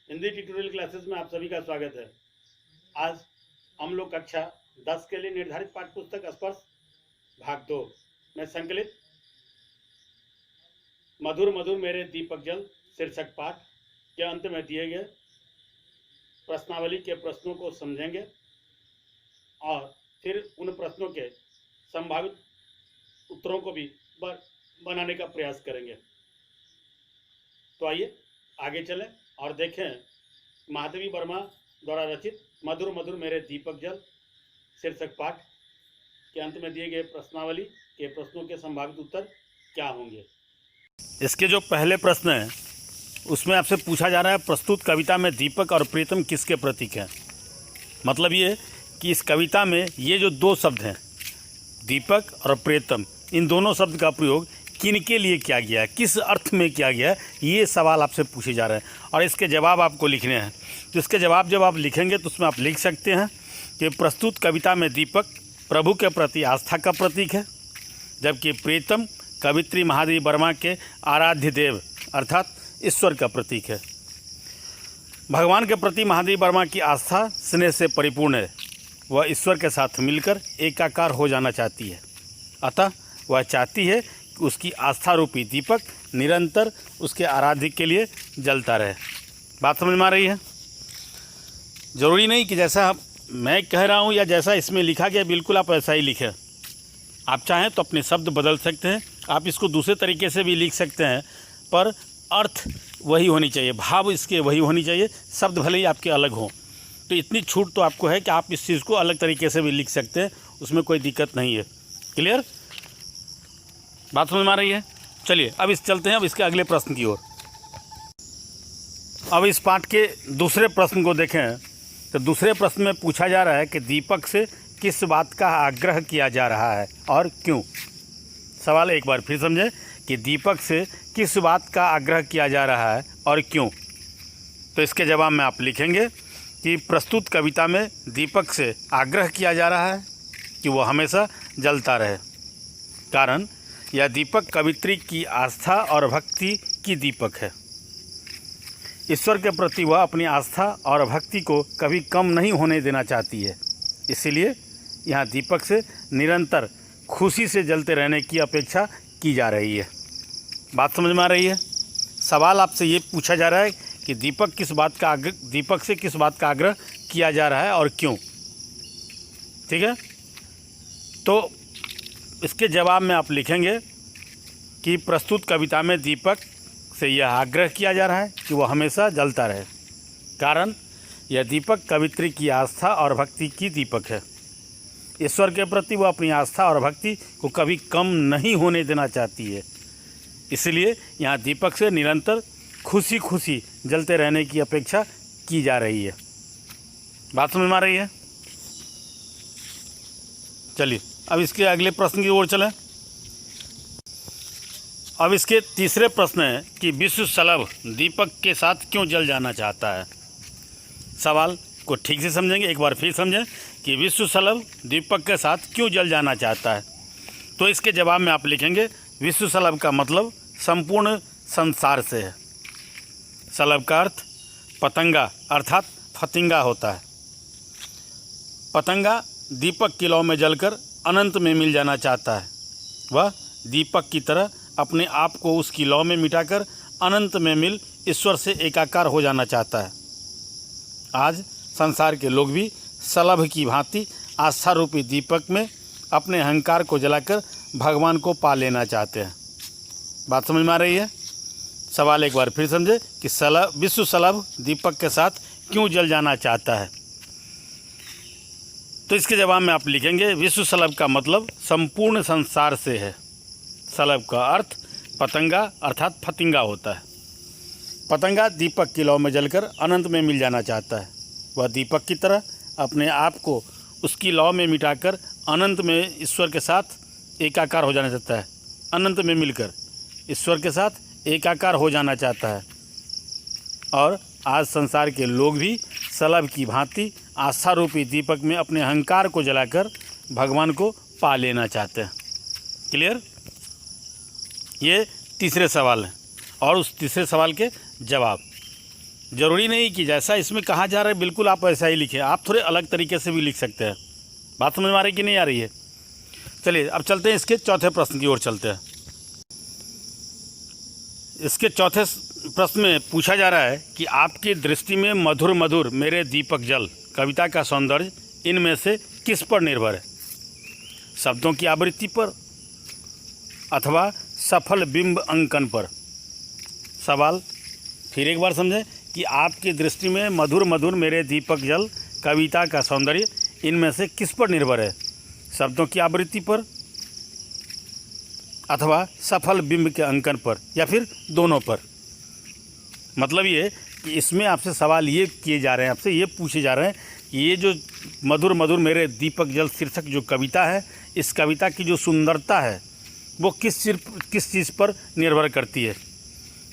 Hindi tutorial classes में आप सभी का स्वागत है। आज हम लोग कक्षा 10 के लिए निर्धारित पाठ्य पुस्तक स्पर्श भाग 2 में संकलित मधुर मधुर मेरे दीपक जल शीर्षक पाठ के अंत में दिए गए प्रश्नावली के प्रश्नों को समझेंगे और फिर उन प्रश्नों के संभावित उत्तरों को भी बनाने का प्रयास करेंगे। तो आइए आगे चलें और देखें महादेवी वर्मा द्वारा रचित मधुर मधुर मेरे दीपक जल शीर्षक पाठ के अंत में दिए गए प्रश्नावली के प्रश्नों के संभावित उत्तर क्या होंगे। इसके जो पहले प्रश्न है उसमें आपसे पूछा जा रहा है प्रस्तुत कविता में दीपक और प्रीतम किसके प्रतीक हैं। मतलब ये कि इस कविता में ये जो दो शब्द हैं दीपक और प्रीतम, इन दोनों शब्द का प्रयोग किन के लिए किया गया है, किस अर्थ में किया गया है, ये सवाल आपसे पूछे जा रहे हैं और इसके जवाब आपको लिखने हैं। तो इसके जवाब जब आप लिखेंगे तो उसमें आप लिख सकते हैं कि प्रस्तुत कविता में दीपक प्रभु के प्रति आस्था का प्रतीक है, जबकि प्रीतम कवित्री महादेवी वर्मा के आराध्य देव अर्थात ईश्वर का प्रतीक है। भगवान के प्रति महादेवी वर्मा की आस्था स्नेह से परिपूर्ण है। वह ईश्वर के साथ मिलकर एकाकार हो जाना चाहती है, अतः वह चाहती है कि उसकी आस्था रूपी दीपक निरंतर उसके आराध्य के लिए जलता रहे। बात समझ में आ रही है। ज़रूरी नहीं कि जैसा मैं कह रहा हूँ या जैसा इसमें लिखा गया बिल्कुल आप ऐसा ही लिखें। आप चाहें तो अपने शब्द बदल सकते हैं, आप इसको दूसरे तरीके से भी लिख सकते हैं, पर अर्थ वही होनी चाहिए, भाव इसके वही होनी चाहिए। शब्द भले ही आपके अलग हों, तो इतनी छूट तो आपको है कि आप इस चीज़ को अलग तरीके से भी लिख सकते हैं, उसमें कोई दिक्कत नहीं है। क्लियर, बात समझ में आ रही है। चलिए अब चलते हैं अब इसके अगले प्रश्न की ओर। अब इस पाठ के दूसरे प्रश्न को देखें तो दूसरे प्रश्न में पूछा जा रहा है कि दीपक से किस बात का आग्रह किया जा रहा है और क्यों। सवाल एक बार फिर समझें कि दीपक से किस बात का आग्रह किया जा रहा है और क्यों। तो इसके जवाब में आप लिखेंगे कि प्रस्तुत कविता में दीपक से आग्रह किया जा रहा है कि वह हमेशा जलता रहे, कारण यह दीपक कवित्री की आस्था और भक्ति की दीपक है। ईश्वर के प्रति वह अपनी आस्था और भक्ति को कभी कम नहीं होने देना चाहती है, इसलिए यहाँ दीपक से निरंतर खुशी से जलते रहने की अपेक्षा की जा रही है। बात समझ में आ रही है। सवाल आपसे ये पूछा जा रहा है कि दीपक से किस बात का आग्रह किया जा रहा है और क्यों। ठीक है, तो इसके जवाब में आप लिखेंगे कि प्रस्तुत कविता में दीपक से यह आग्रह किया जा रहा है कि वह हमेशा जलता रहे, कारण यह दीपक कवित्री की आस्था और भक्ति की दीपक है। ईश्वर के प्रति वह अपनी आस्था और भक्ति को कभी कम नहीं होने देना चाहती है, इसलिए यहाँ दीपक से निरंतर खुशी खुशी जलते रहने की अपेक्षा की जा रही है। बात समझ में आ रही है। चलिए अब इसके अगले प्रश्न की ओर चलें। अब इसके तीसरे प्रश्न है कि विश्व शलभ दीपक के साथ क्यों जल जाना चाहता है। सवाल को ठीक से समझेंगे, एक बार फिर समझें कि विश्व शलभ दीपक के साथ क्यों जल जाना चाहता है। तो इसके जवाब में आप लिखेंगे विश्व शलभ का मतलब संपूर्ण संसार से है। शलभ का अर्थ पतंगा अर्थात फतिंगा होता है। पतंगा दीपक की लौ में जलकर अनंत में मिल जाना चाहता है। वह दीपक की तरह अपने आप को उसकी लौ में मिटाकर अनंत में मिल ईश्वर से एकाकार हो जाना चाहता है। आज संसार के लोग भी शलभ की भांति आस्था रूपी दीपक में अपने अहंकार को जलाकर भगवान को पा लेना चाहते हैं। बात समझ में आ रही है। सवाल एक बार फिर समझे कि विश्व शलभ दीपक के साथ क्यों जल जाना चाहता है। तो इसके जवाब में आप लिखेंगे विश्व शलभ का मतलब संपूर्ण संसार से है। शलभ का अर्थ पतंगा अर्थात फतिंगा होता है। पतंगा दीपक की लौ में जलकर अनंत में मिल जाना चाहता है। वह दीपक की तरह अपने आप को उसकी लौ में मिटाकर अनंत में ईश्वर के साथ एकाकार हो जाना चाहता है। अनंत में मिलकर ईश्वर के साथ एकाकार हो जाना चाहता है। और आज संसार के लोग भी शलभ की भांति आस्था रूपी दीपक में अपने अहंकार को जलाकर भगवान को पा लेना चाहते हैं। क्लियर, ये तीसरे सवाल है और उस तीसरे सवाल के जवाब। ज़रूरी नहीं कि जैसा इसमें कहा जा रहा है बिल्कुल आप वैसा ही लिखें, आप थोड़े अलग तरीके से भी लिख सकते हैं। बात समझ में आ रही कि नहीं आ रही है? चलिए अब चलते हैं इसके चौथे प्रश्न की ओर चलते हैं। इसके चौथे प्रश्न में पूछा जा रहा है कि आपकी दृष्टि में मधुर मधुर मेरे दीपक जल कविता का सौंदर्य इनमें से किस पर निर्भर है? शब्दों की आवृत्ति पर अथवा सफल बिंब अंकन पर। सवाल फिर एक बार समझें कि आपकी दृष्टि में मधुर मधुर मेरे दीपक जल कविता का सौंदर्य इनमें से किस पर निर्भर है? शब्दों की आवृत्ति पर अथवा सफल बिंब के अंकन पर, या फिर दोनों पर। मतलब ये कि इसमें आपसे सवाल ये किए जा रहे हैं, आपसे ये पूछे जा रहे हैं कि ये जो मधुर मधुर मेरे दीपक जल शीर्षक जो कविता है, इस कविता की जो सुंदरता है वो किस चीज़ पर निर्भर करती है?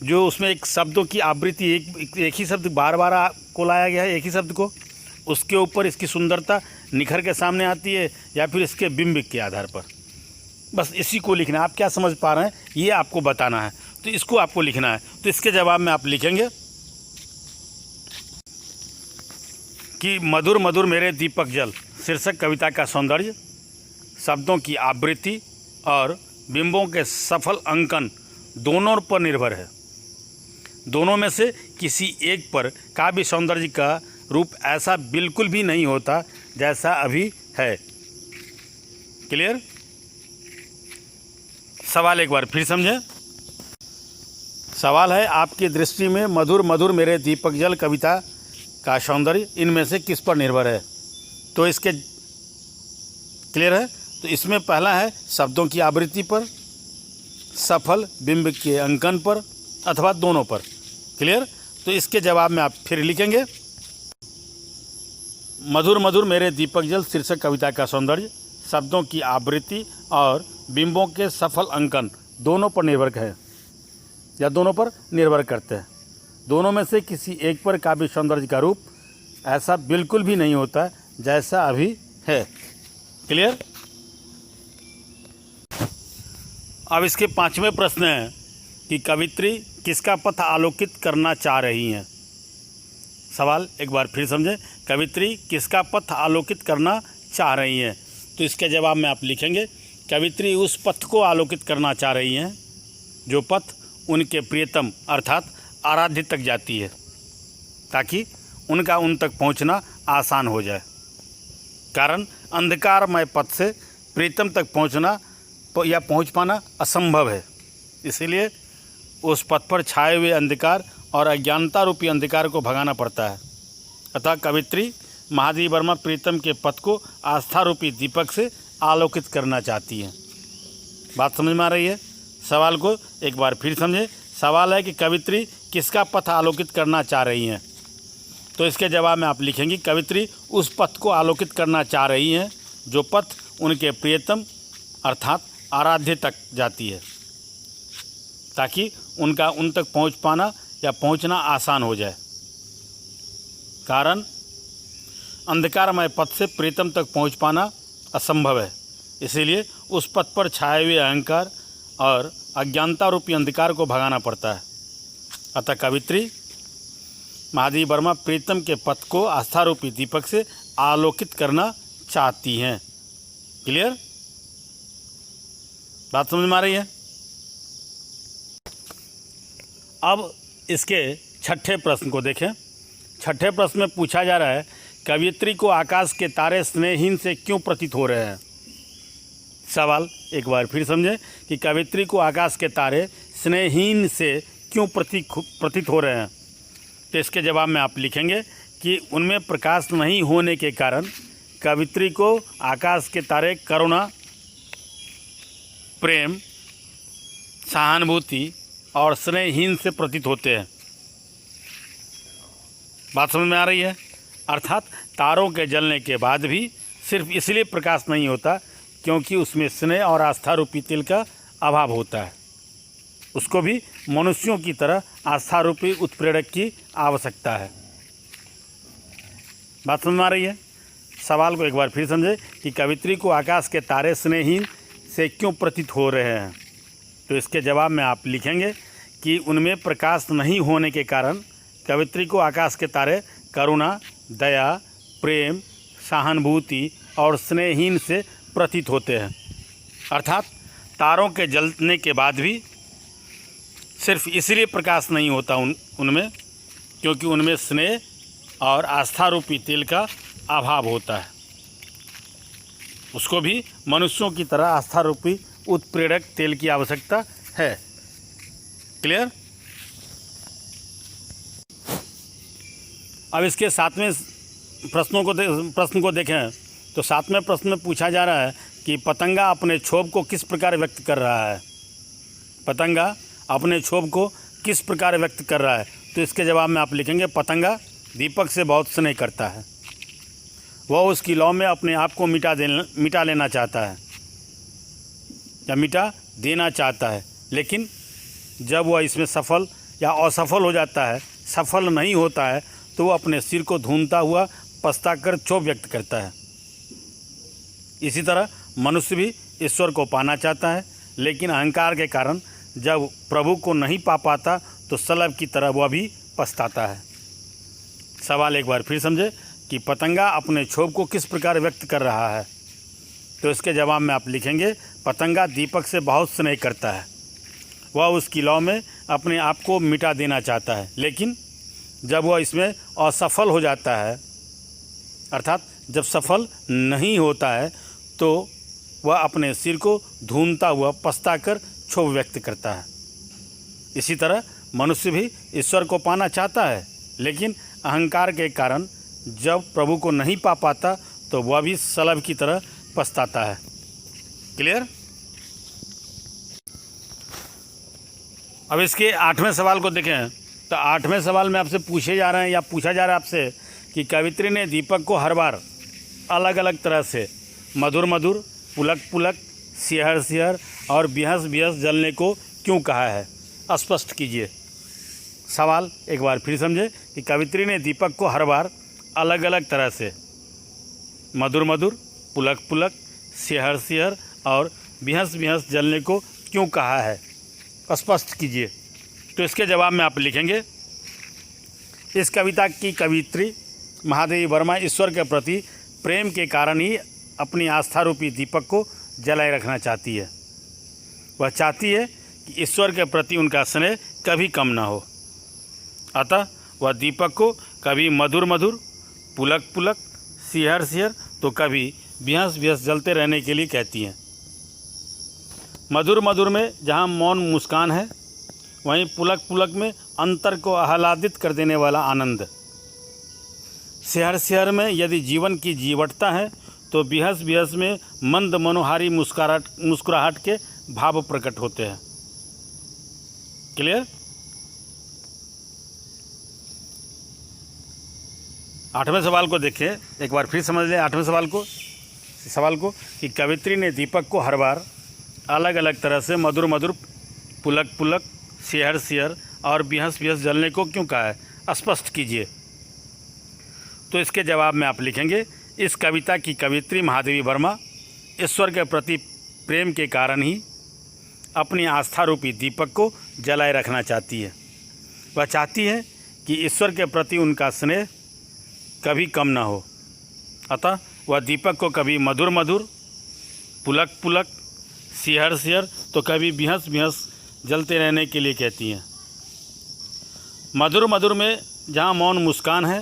जो उसमें एक शब्दों की आवृत्ति, एक ही शब्द बार बार को लाया गया है, एक ही शब्द को, उसके ऊपर इसकी सुंदरता निखर के सामने आती है, या फिर इसके बिंब के आधार पर। बस इसी को लिखना है। आप क्या समझ पा रहे हैं ये आपको बताना है, तो इसको आपको लिखना है। तो इसके जवाब में आप लिखेंगे कि मधुर मधुर मेरे दीपक जल शीर्षक कविता का सौंदर्य शब्दों की आवृत्ति और बिंबों के सफल अंकन दोनों पर निर्भर है। दोनों में से किसी एक पर काव्य सौंदर्य का रूप ऐसा बिल्कुल भी नहीं होता जैसा अभी है। क्लियर? सवाल एक बार फिर समझें। सवाल है आपकी दृष्टि में मधुर मधुर मेरे दीपक जल कविता का सौंदर्य इनमें से किस पर निर्भर है? तो इसके क्लियर है? तो इसमें पहला है शब्दों की आवृत्ति पर, सफल बिंब के अंकन पर, अथवा दोनों पर। क्लियर? तो इसके जवाब में आप फिर लिखेंगे मधुर मधुर मेरे दीपक जल शीर्षक कविता का सौंदर्य शब्दों की आवृत्ति और बिंबों के सफल अंकन दोनों पर निर्भर है, या दोनों पर निर्भर करते हैं। दोनों में से किसी एक पर काव्य सौंदर्य का रूप ऐसा बिल्कुल भी नहीं होता जैसा अभी है। क्लियर? अब इसके पांचवें प्रश्न है कि कवित्री किसका पथ आलोकित करना चाह रही हैं? सवाल एक बार फिर समझें। कवित्री किसका पथ आलोकित करना चाह रही हैं? तो इसके जवाब में आप लिखेंगे कवित्री उस पथ को आलोकित करना चाह रही हैं जो पथ उनके प्रियतम अर्थात आराध्य तक जाती है, ताकि उनका उन तक पहुंचना आसान हो जाए। कारण अंधकारमय पथ से प्रियतम तक पहुंचना या पहुंच पाना असंभव है। इसीलिए उस पथ पर छाए हुए अंधकार और अज्ञानता रूपी अंधकार को भगाना पड़ता है। अतः कवित्री महादेवी वर्मा प्रीतम के पथ को आस्था रूपी दीपक से आलोकित करना चाहती हैं। बात समझ में आ रही है? सवाल को एक बार फिर समझें। सवाल है कि कवित्री किसका पथ आलोकित करना चाह रही हैं? तो इसके जवाब में आप लिखेंगे कवित्री उस पथ को आलोकित करना चाह रही हैं जो पथ उनके प्रियतम अर्थात आराध्य तक जाती है, ताकि उनका उन तक पहुंच पाना या पहुंचना आसान हो जाए। कारण अंधकारमय पथ से प्रीतम तक पहुंच पाना असंभव है। इसीलिए उस पथ पर छाए हुए अहंकार और अज्ञानता रूपी अंधकार को भगाना पड़ता है। अतः कवित्री महादेवी वर्मा प्रीतम के पथ को आस्था रूपी दीपक से आलोकित करना चाहती हैं। क्लियर? बात समझ में आ रही है? अब इसके छठे प्रश्न को देखें। छठे प्रश्न में पूछा जा रहा है कवियत्री को आकाश के तारे स्नेहहीन से क्यों प्रतीत हो रहे हैं? सवाल एक बार फिर समझें कि कवियत्री को आकाश के तारे स्नेहहीन से क्यों प्रतीत हो रहे हैं? तो इसके जवाब में आप लिखेंगे कि उनमें प्रकाश नहीं होने के कारण कवियत्री को आकाश के तारे करुणा, प्रेम, सहानुभूति और स्नेहहीन से प्रतीत होते हैं। बात समझ में आ रही है? अर्थात तारों के जलने के बाद भी सिर्फ इसलिए प्रकाश नहीं होता क्योंकि उसमें स्नेह और आस्था रूपी तिल का अभाव होता है। उसको भी मनुष्यों की तरह आस्था रूपी उत्प्रेरक की आवश्यकता है। बात समझ में आ रही है? सवाल को एक बार फिर समझे कि कवियत्री को आकाश के तारे स्नेहहीन से क्यों प्रतीत हो रहे हैं? तो इसके जवाब में आप लिखेंगे कि उनमें प्रकाश नहीं होने के कारण कवित्री को आकाश के तारे करुणा, दया, प्रेम, सहानुभूति और स्नेहहीन से प्रतीत होते हैं। अर्थात तारों के जलने के बाद भी सिर्फ इसलिए प्रकाश नहीं होता उनमें क्योंकि उनमें स्नेह और आस्था रूपी तेल का अभाव होता है। उसको भी मनुष्यों की तरह आस्था रूपी उत्प्रेरक तेल की आवश्यकता है। क्लियर? अब इसके सातवें प्रश्न को देखें तो सातवें प्रश्न में पूछा जा रहा है कि पतंगा अपने क्षोभ को किस प्रकार व्यक्त कर रहा है। पतंगा अपने क्षोभ को किस प्रकार व्यक्त कर रहा है, तो इसके जवाब में आप लिखेंगे पतंगा दीपक से बहुत स्नेह करता है। वह उसकी लौ में अपने आप को मिटा लेना चाहता है या मिटा देना चाहता है, लेकिन जब वह इसमें सफल या असफल हो जाता है, सफल नहीं होता है, तो वह अपने सिर को धूमता हुआ पछताकर क्षोभ व्यक्त करता है। इसी तरह मनुष्य भी ईश्वर को पाना चाहता है, लेकिन अहंकार के कारण जब प्रभु को नहीं पा पाता तो शलभ की तरह वह भी पछताता है। सवाल एक बार फिर समझे कि पतंगा अपने क्षोभ को किस प्रकार व्यक्त कर रहा है, तो इसके जवाब में आप लिखेंगे पतंगा दीपक से बहुत स्नेह करता है। वह उसकी लौ में अपने आप को मिटा देना चाहता है, लेकिन जब वह इसमें असफल हो जाता है, अर्थात जब सफल नहीं होता है, तो वह अपने सिर को धूमता हुआ पछताकर क्षोभ व्यक्त करता है। इसी तरह मनुष्य भी ईश्वर को पाना चाहता है, लेकिन अहंकार के कारण जब प्रभु को नहीं पा पाता तो वह भी शलभ की तरह पछताता है। क्लियर? अब इसके आठवें सवाल को देखें तो आठवें सवाल में आपसे पूछा जा रहा है आपसे कि कवित्री ने दीपक को हर बार अलग अलग तरह से मधुर मधुर, पुलक पुलक, सिहर सिहर और बिहस बिहस जलने को क्यों कहा है, स्पष्ट कीजिए। सवाल एक बार फिर समझे कि कवित्री ने दीपक को हर बार अलग अलग तरह से मधुर मधुर, पुलक पुलक, सिहर सिहर और बिहस बिहस जलने को क्यों कहा है, स्पष्ट कीजिए। तो इसके जवाब में आप लिखेंगे इस कविता की कवित्री महादेवी वर्मा ईश्वर के प्रति प्रेम के कारण ही अपनी आस्था रूपी दीपक को जलाए रखना चाहती है। वह चाहती है कि ईश्वर के प्रति उनका स्नेह कभी कम ना हो, अतः वह दीपक को कभी मधुर मधुर, पुलक पुलक, सिहर सिहर तो कभी बिहस बिहस जलते रहने के लिए कहती हैं। मधुर मधुर में जहाँ मौन मुस्कान है, वहीं पुलक पुलक में अंतर को आह्लादित कर देने वाला आनंद। सिहर सिहर में यदि जीवन की जीवटता है, तो बिहस बिहस में मंद मनोहारी मुस्कुराहट के भाव प्रकट होते हैं। क्लियर? आठवें सवाल को देखिए, एक बार फिर समझ लें आठवें सवाल को कि कवित्री ने दीपक को हर बार अलग अलग तरह से मधुर मधुर, पुलक पुलक, सिहर सिहर और बिहस बिहस जलने को क्यों कहा है, स्पष्ट कीजिए। तो इसके जवाब में आप लिखेंगे इस कविता की कवित्री महादेवी वर्मा ईश्वर के प्रति प्रेम के कारण ही अपनी आस्था रूपी दीपक को जलाए रखना चाहती है। वह चाहती है कि ईश्वर के प्रति उनका स्नेह कभी कम ना हो, अतः वह दीपक को कभी मधुर मधुर, पुलक पुलक, सिहर सिहर तो कभी बिहस बिहस जलते रहने के लिए कहती हैं। मधुर मधुर में जहाँ मौन मुस्कान है,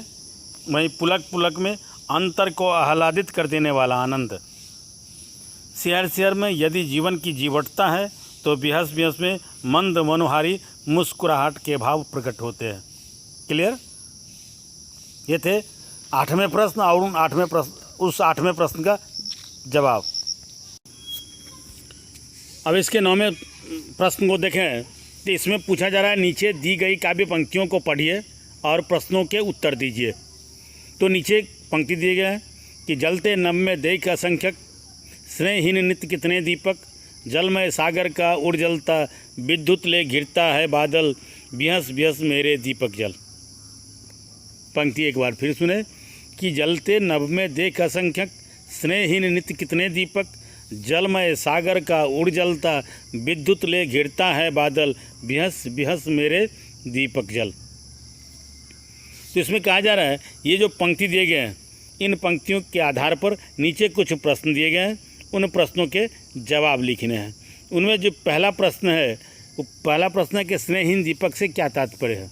वहीं पुलक पुलक में अंतर को आह्लादित कर देने वाला आनंद। सिहर सिहर में यदि जीवन की जीवटता है, तो बिहस बिहस में मंद मनोहारी मुस्कुराहट के भाव प्रकट होते हैं। क्लियर? ये थे आठवें प्रश्न और उस आठवें प्रश्न का जवाब। अब इसके नौवें प्रश्न को देखें तो इसमें पूछा जा रहा है नीचे दी गई काव्य पंक्तियों को पढ़िए और प्रश्नों के उत्तर दीजिए। तो नीचे पंक्ति दिए गए हैं कि जलते नभ में देख असंख्यक, स्नेहहीन नित्य कितने दीपक, जलमय सागर का उड़ जलता, विद्युत ले घिरता है बादल, बिहस बिहस मेरे दीपक जल। पंक्ति एक बार फिर सुने कि जलते नभ में देख असंख्यक, स्नेहहीन नित्य कितने दीपक, जलमय सागर का उड़ जलता, विद्युत ले घिरता है बादल, बिहस बिहस मेरे दीपक जल। तो इसमें कहा जा रहा है ये जो पंक्ति दिए गए हैं, इन पंक्तियों के आधार पर नीचे कुछ प्रश्न दिए गए हैं, उन प्रश्नों के जवाब लिखने हैं। उनमें जो पहला प्रश्न है वो पहला प्रश्न है कि स्नेहहीन दीपक से क्या तात्पर्य है।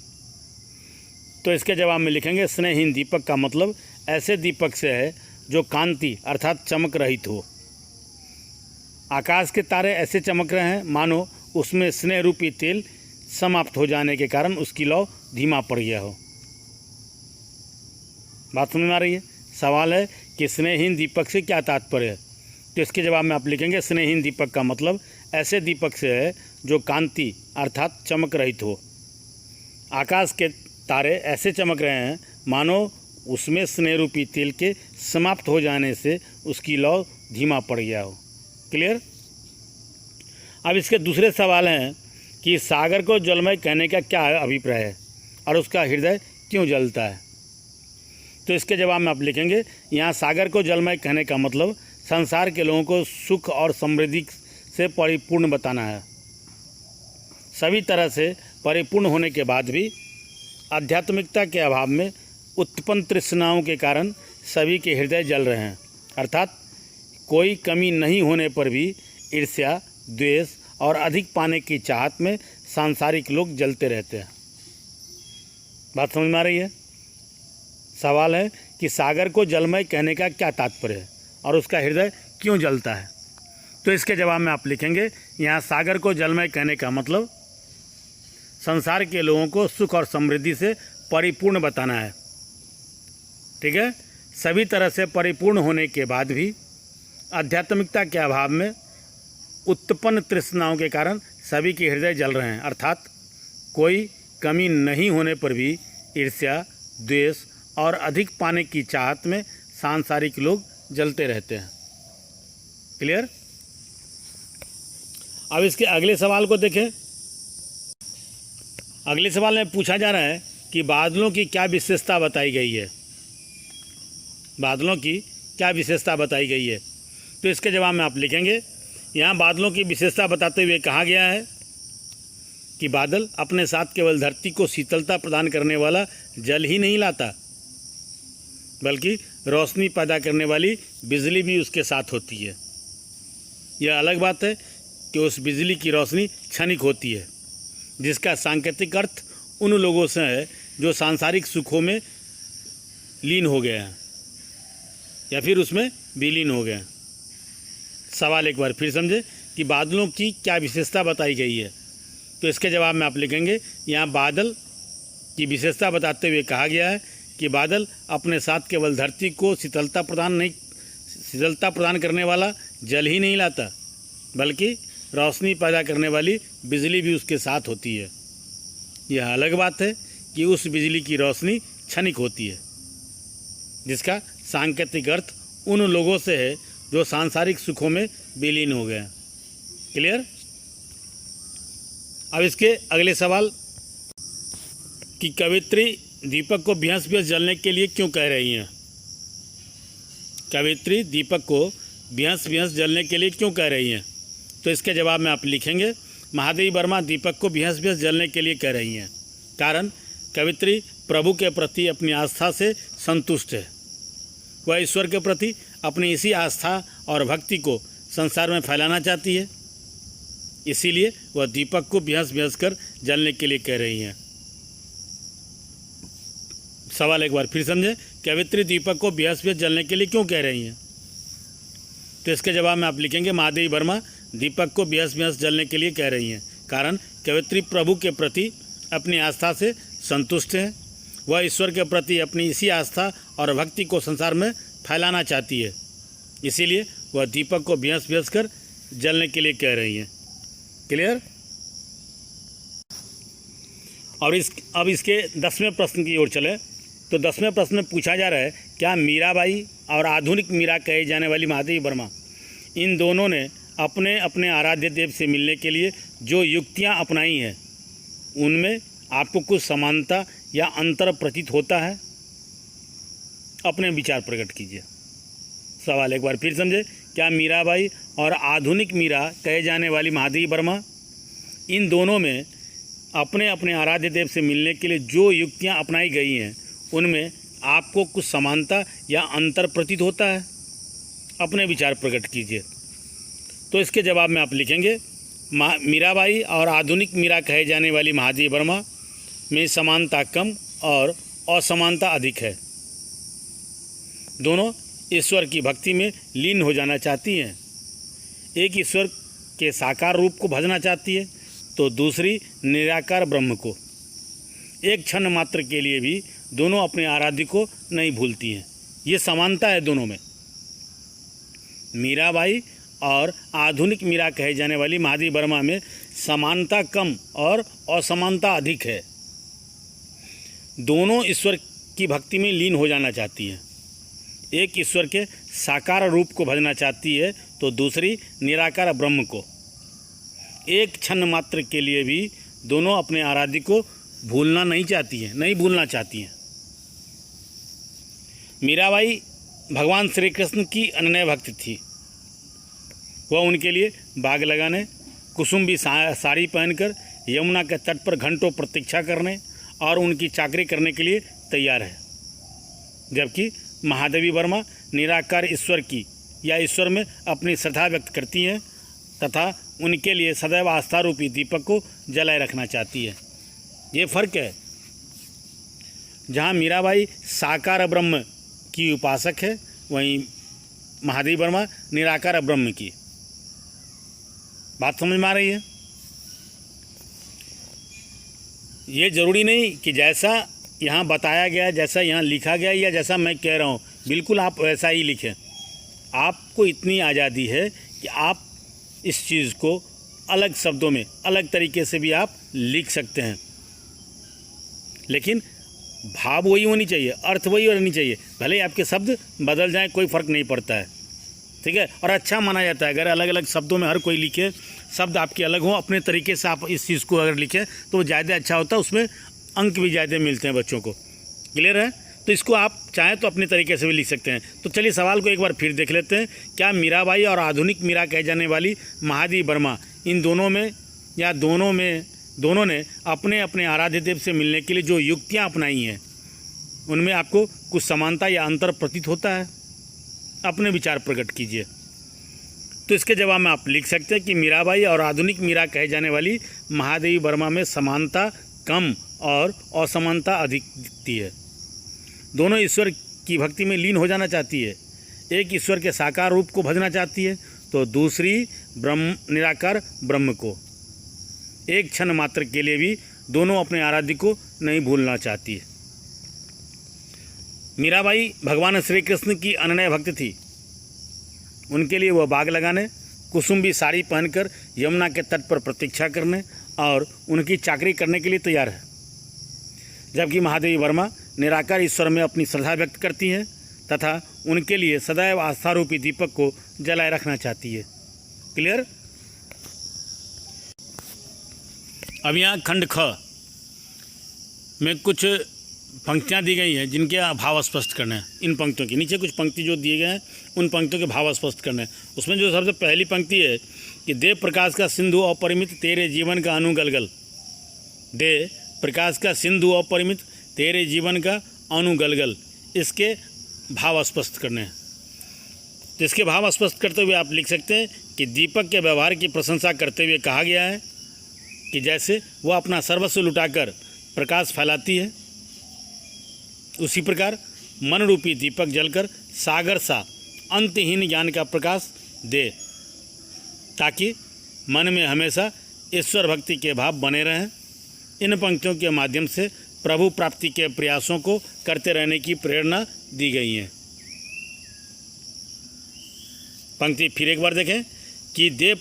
तो इसके जवाब में लिखेंगे स्नेहहीन दीपक का मतलब ऐसे दीपक से है जो कांति अर्थात चमक रहित हो। आकाश के तारे ऐसे चमक रहे हैं मानो उसमें स्नेह रूपी तेल समाप्त हो जाने के कारण उसकी लौ धीमा पड़ गया हो। बात समझ में आ रही है। सवाल है कि स्नेहहीन दीपक से क्या तात्पर्य है। तो इसके जवाब में आप लिखेंगे स्नेहहीन दीपक का मतलब ऐसे दीपक से है जो कांति अर्थात चमक रहित हो। आकाश के तारे ऐसे चमक रहे हैं मानो उसमें स्नेह रूपी तेल के समाप्त हो जाने से उसकी लौ धीमा पड़ गया हो। क्लियर। अब इसके दूसरे सवाल हैं कि सागर को जलमय कहने का क्या अभिप्राय है और उसका हृदय क्यों जलता है। तो इसके जवाब में आप लिखेंगे यहाँ सागर को जलमय कहने का मतलब संसार के लोगों को सुख और समृद्धि से परिपूर्ण बताना है। सभी तरह से परिपूर्ण होने के बाद भी आध्यात्मिकता के अभाव में उत्पन्न तृष्णाओं के कारण सभी के हृदय जल रहे हैं, अर्थात कोई कमी नहीं होने पर भी ईर्ष्या, द्वेष और अधिक पाने की चाहत में सांसारिक लोग जलते रहते हैं। बात समझ में आ रही है। सवाल है कि सागर को जलमय कहने का क्या तात्पर्य है और उसका हृदय क्यों जलता है। तो इसके जवाब में आप लिखेंगे यहाँ सागर को जलमय कहने का मतलब संसार के लोगों को सुख और समृद्धि से परिपूर्ण बताना है। ठीक है। सभी तरह से परिपूर्ण होने के बाद भी आध्यात्मिकता के अभाव में उत्पन्न तृष्णाओं के कारण सभी के हृदय जल रहे हैं, अर्थात कोई कमी नहीं होने पर भी ईर्ष्या, द्वेष और अधिक पाने की चाहत में सांसारिक लोग जलते रहते हैं। क्लियर। अब इसके अगले सवाल को देखें। अगले सवाल में पूछा जा रहा है कि बादलों की क्या विशेषता बताई गई है। बादलों की क्या विशेषता बताई गई है। तो इसके जवाब में आप लिखेंगे यहाँ बादलों की विशेषता बताते हुए कहा गया है कि बादल अपने साथ केवल धरती को शीतलता प्रदान करने वाला जल ही नहीं लाता, बल्कि रोशनी पैदा करने वाली बिजली भी उसके साथ होती है। यह अलग बात है कि उस बिजली की रोशनी क्षणिक होती है, जिसका सांकेतिक अर्थ उन लोगों से है जो सांसारिक सुखों में लीन हो गए हैं या फिर उसमें विलीन हो गए हैं। सवाल एक बार फिर समझे कि बादलों की क्या विशेषता बताई गई है। तो इसके जवाब में आप लिखेंगे यहाँ बादल की विशेषता बताते हुए कहा गया है कि बादल अपने साथ केवल धरती को शीतलता प्रदान करने वाला जल ही नहीं लाता, बल्कि रोशनी पैदा करने वाली बिजली भी उसके साथ होती है। यह अलग बात है कि उस बिजली की रोशनी क्षणिक होती है, जिसका सांकेतिक अर्थ उन लोगों से है जो सांसारिक सुखों में विलीन हो गए। क्लियर। अब इसके अगले सवाल कि कवित्री दीपक को भ्यंस-भ्यंस जलने के लिए क्यों कह रही हैं। कवित्री दीपक को भ्यंस-भ्यंस जलने के लिए क्यों कह रही हैं। तो इसके जवाब में आप लिखेंगे महादेवी वर्मा दीपक को भ्यंस-भ्यंस जलने के लिए कह रही हैं, कारण कवित्री प्रभु के प्रति अपनी आस्था से संतुष्ट है। वह ईश्वर के प्रति अपनी इसी आस्था और भक्ति को संसार में फैलाना चाहती है, इसीलिए वह दीपक को भ्यंस-भ्यंस कर जलने के लिए कह रही हैं। सवाल एक बार फिर समझे, कवित्री दीपक को भ्यंस-भ्यंस जलने के लिए क्यों कह रही हैं। तो इसके जवाब में आप लिखेंगे महादेवी वर्मा दीपक को भ्यंस-भ्यंस जलने के लिए कह रही हैं, कारण कवित्री प्रभु के प्रति अपनी आस्था से संतुष्ट है। वह ईश्वर के प्रति अपनी इसी आस्था और भक्ति को संसार में फैलाना चाहती है, इसीलिए वह दीपक को भ्यंस-भ्यंस कर जलने के लिए कह रही हैं। क्लियर। और अब इसके 10वें प्रश्न की ओर चले। तो 10वें प्रश्न में पूछा जा रहा है क्या मीराबाई और आधुनिक मीरा कहे जाने वाली महादेवी वर्मा, इन दोनों ने अपने अपने आराध्य देव से मिलने के लिए जो युक्तियां अपनाई हैं, उनमें आपको कुछ समानता या अंतर प्रतीत होता है। अपने विचार प्रकट कीजिए। सवाल एक बार फिर समझे, क्या मीराबाई और आधुनिक मीरा कहे जाने वाली महादेवी वर्मा, इन दोनों में अपने अपने आराध्य देव से मिलने के लिए जो युक्तियां अपनाई गई हैं, उनमें आपको कुछ समानता या अंतर प्रतीत होता है? अपने विचार प्रकट कीजिए। तो इसके जवाब में आप लिखेंगे, मीराबाई और आधुनिक मीरा कहे जाने वाली महादेवी वर्मा में समानता कम और असमानता अधिक है। दोनों ईश्वर की भक्ति में लीन हो जाना चाहती हैं। एक ईश्वर के साकार रूप को भजना चाहती है तो दूसरी निराकार ब्रह्म को। एक क्षण मात्र के लिए भी दोनों अपने आराध्य को नहीं भूलती हैं। ये समानता है दोनों में। मीराबाई और आधुनिक मीरा कहे जाने वाली महादेवी वर्मा में समानता कम और असमानता अधिक है। दोनों ईश्वर की भक्ति में लीन हो जाना चाहती हैं। एक ईश्वर के साकार रूप को भजना चाहती है तो दूसरी निराकार ब्रह्म को। एक क्षण मात्र के लिए भी दोनों अपने आराध्य को भूलना नहीं भूलना चाहती हैं। मीराबाई भगवान श्री कृष्ण की अनन्य भक्त थी। वह उनके लिए बाग लगाने, कुसुम्बी साड़ी पहनकर यमुना के तट पर घंटों प्रतीक्षा करने और उनकी चाकरी करने के लिए तैयार है। जबकि महादेवी वर्मा निराकार ईश्वर की या ईश्वर में अपनी श्रद्धा व्यक्त करती हैं तथा उनके लिए सदैव आस्था रूपी दीपक को जलाए रखना चाहती है। ये फ़र्क है। जहाँ मीराबाई साकार ब्रह्म की उपासक है, वहीं महादेवी वर्मा निराकार ब्रह्म की। बात समझ में आ रही है? ये ज़रूरी नहीं कि जैसा यहाँ बताया गया, जैसा यहाँ लिखा गया या जैसा मैं कह रहा हूँ बिल्कुल आप वैसा ही लिखें। आपको इतनी आज़ादी है कि आप इस चीज़ को अलग शब्दों में अलग तरीके से भी आप लिख सकते हैं, लेकिन भाव वही होनी चाहिए, अर्थ वही होनी चाहिए। भले ही आपके शब्द बदल जाएं, कोई फ़र्क नहीं पड़ता है, ठीक है। और अच्छा माना जाता है अगर अलग अलग शब्दों में हर कोई लिखे, शब्द आपके अलग हों, अपने तरीके से आप इस चीज़ को अगर लिखें तो ज़्यादा अच्छा होता है, उसमें अंक भी ज़्यादा मिलते हैं बच्चों को। क्लियर है? तो इसको आप चाहें तो अपने तरीके से भी लिख सकते हैं। तो चलिए सवाल को एक बार फिर देख लेते हैं। क्या मीराबाई और आधुनिक मीरा कहे जाने वाली महादेवी वर्मा इन दोनों में या दोनों ने अपने अपने आराध्य देव से मिलने के लिए जो युक्तियाँ अपनाई हैं उनमें आपको कुछ समानता या अंतर प्रतीत होता है? अपने विचार प्रकट कीजिए। तो इसके जवाब में आप लिख सकते हैं कि मीराबाई और आधुनिक मीरा कहे जाने वाली महादेवी वर्मा में समानता कम और असमानता अधिक दिखती है। दोनों ईश्वर की भक्ति में लीन हो जाना चाहती है। एक ईश्वर के साकार रूप को भजना चाहती है तो दूसरी निराकार ब्रह्म को। एक क्षण मात्र के लिए भी दोनों अपने आराध्य को नहीं भूलना चाहती है। मीराबाई भगवान श्री कृष्ण की अनन्य भक्त थी। उनके लिए वह बाग लगाने, कुसुम्बी साड़ी पहनकर यमुना के तट पर प्रतीक्षा करने और उनकी चाकरी करने के लिए तैयार है। जबकि महादेवी वर्मा निराकार ईश्वर में अपनी श्रद्धा व्यक्त करती हैं तथा उनके लिए सदैव आस्था रूपी दीपक को जलाए रखना चाहती है। क्लियर? अब यहाँ खंड ख में कुछ पंक्तियाँ दी गई हैं जिनके भाव स्पष्ट करने हैं। इन पंक्तियों के नीचे कुछ पंक्ति जो दिए गए हैं उन पंक्तियों के भाव स्पष्ट करने हैं। उसमें जो सबसे पहली पंक्ति है कि देव प्रकाश का सिंधु अपरिमित तेरे जीवन का अनुगलगल। देव प्रकाश का सिंधु अपरिमित तेरे जीवन का अनुगलगल, इसके भाव स्पष्ट करने हैं। तो इसके भाव स्पष्ट करते हुए आप लिख सकते हैं कि दीपक के व्यवहार की प्रशंसा करते हुए कहा गया है कि जैसे वह अपना सर्वस्व लुटाकर प्रकाश फैलाती है, उसी प्रकार मन रूपी दीपक जलकर सागर सा अंतहीन ज्ञान का प्रकाश दे, ताकि मन में हमेशा ईश्वर भक्ति के भाव बने रहें। इन पंक्तियों के माध्यम से प्रभु प्राप्ति के प्रयासों को करते रहने की प्रेरणा दी गई है। पंक्ति फिर एक बार देखें कि देव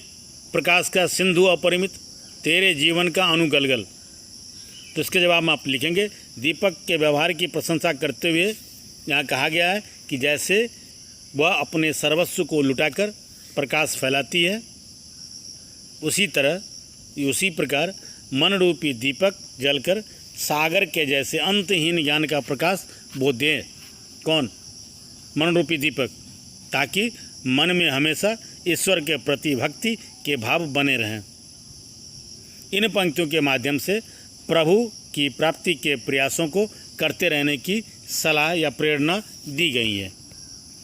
प्रकाश का सिंधु अपरिमित तेरे जीवन का अनुगलगल। तो इसके जवाब में आप लिखेंगे दीपक के व्यवहार की प्रशंसा करते हुए यहाँ कहा गया है कि जैसे वह अपने सर्वस्व को लुटाकर प्रकाश फैलाती है, उसी प्रकार मन रूपी दीपक जलकर सागर के जैसे अंतहीन ज्ञान का प्रकाश वो दे। कौन? मन रूपी दीपक, ताकि मन में हमेशा ईश्वर के प्रति भक्ति के भाव बने रहें। इन पंक्तियों के माध्यम से प्रभु की प्राप्ति के प्रयासों को करते रहने की सलाह या प्रेरणा दी गई है।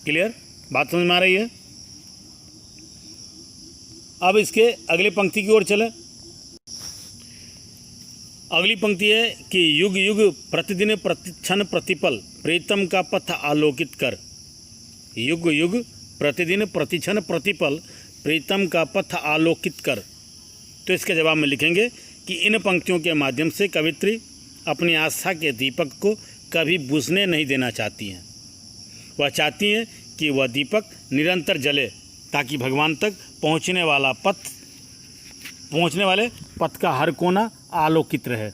क्लियर? बात समझ में आ रही है? अब इसके अगली पंक्ति की ओर चले। अगली पंक्ति है कि युग युग प्रतिदिन प्रतिक्षण प्रतिपल प्रीतम का पथ आलोकित कर। युग युग प्रतिदिन प्रतिक्षण प्रतिपल प्रीतम का पथ आलोकित कर। तो इसके जवाब में लिखेंगे कि इन पंक्तियों के माध्यम से कवित्री अपनी आस्था के दीपक को कभी बुझने नहीं देना चाहती हैं। वह चाहती हैं कि वह दीपक निरंतर जले ताकि भगवान तक पहुंचने वाले पथ का हर कोना आलोकित रहे।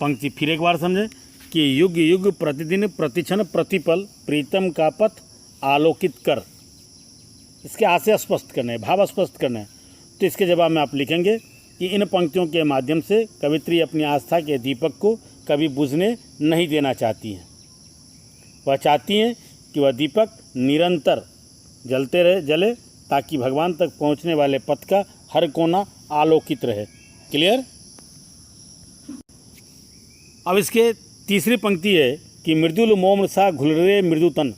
पंक्ति फिर एक बार समझे कि युग युग प्रतिदिन प्रतिक्षण प्रतिपल प्रीतम का पथ आलोकित कर। इसके आशय स्पष्ट करने हैं, भाव स्पष्ट करने हैं। तो इसके जवाब में आप लिखेंगे कि इन पंक्तियों के माध्यम से कवित्री अपनी आस्था के दीपक को कभी बुझने नहीं देना चाहती हैं। वह चाहती हैं कि वह दीपक निरंतर जले ताकि भगवान तक पहुंचने वाले पथ का हर कोना आलोकित रहे। क्लियर? अब इसके तीसरी पंक्ति है कि मृदुल मोम सा घुल रे मृदुतन।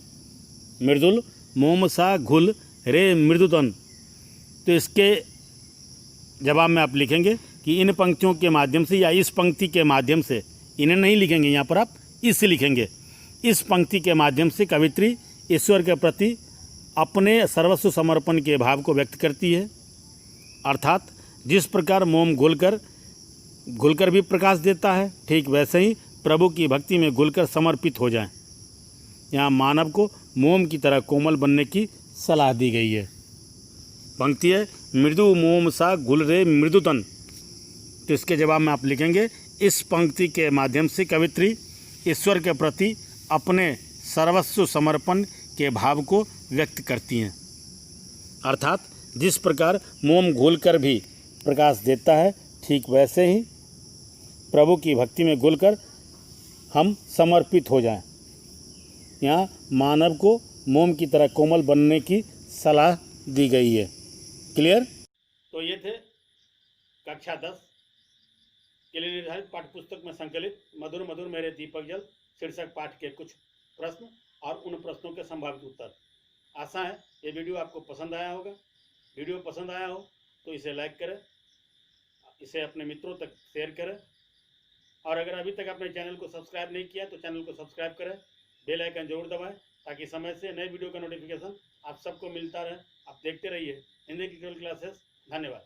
मृदुल मोम सा घुल रे मृदुतन। तो इसके जवाब में आप लिखेंगे कि इन पंक्तियों के माध्यम से या इस पंक्ति के माध्यम से, इन्हें नहीं लिखेंगे यहाँ पर, आप इस लिखेंगे। इस पंक्ति के माध्यम से कवित्री ईश्वर के प्रति अपने सर्वस्व समर्पण के भाव को व्यक्त करती है। अर्थात जिस प्रकार मोम घुलकर भी प्रकाश देता है, ठीक वैसे ही प्रभु की भक्ति में घुलकर समर्पित हो जाएं। यहाँ मानव को मोम की तरह कोमल बनने की सलाह दी गई है। पंक्ति है मृदु मोम सा घुल रे मृदुतन। तो इसके जवाब में आप लिखेंगे इस पंक्ति के माध्यम से कवित्री ईश्वर के प्रति अपने सर्वस्व समर्पण के भाव को व्यक्त करती हैं। अर्थात जिस प्रकार मोम घुलकर भी प्रकाश देता है, ठीक वैसे ही प्रभु की भक्ति में घुलकर हम समर्पित हो जाएं। यहाँ मानव को मोम की तरह कोमल बनने की सलाह दी गई है। क्लियर? तो ये थे कक्षा 10 के लिए निर्धारित पाठ्यपुस्तक में संकलित मधुर मधुर मेरे दीपक जल शीर्षक पाठ के कुछ प्रश्न और उन प्रश्नों के संभावित उत्तर। आशा है ये वीडियो आपको पसंद आया होगा। वीडियो पसंद आया हो तो इसे लाइक करें, इसे अपने मित्रों तक शेयर करें, और अगर अभी तक आपने चैनल को सब्सक्राइब नहीं किया तो चैनल को सब्सक्राइब करें, बेल आइकन जरूर दबाएं ताकि समय से नए वीडियो का नोटिफिकेशन आप सबको मिलता रहे। आप देखते रहिए हिंदी ट्यूटोरियल क्लासेस। धन्यवाद।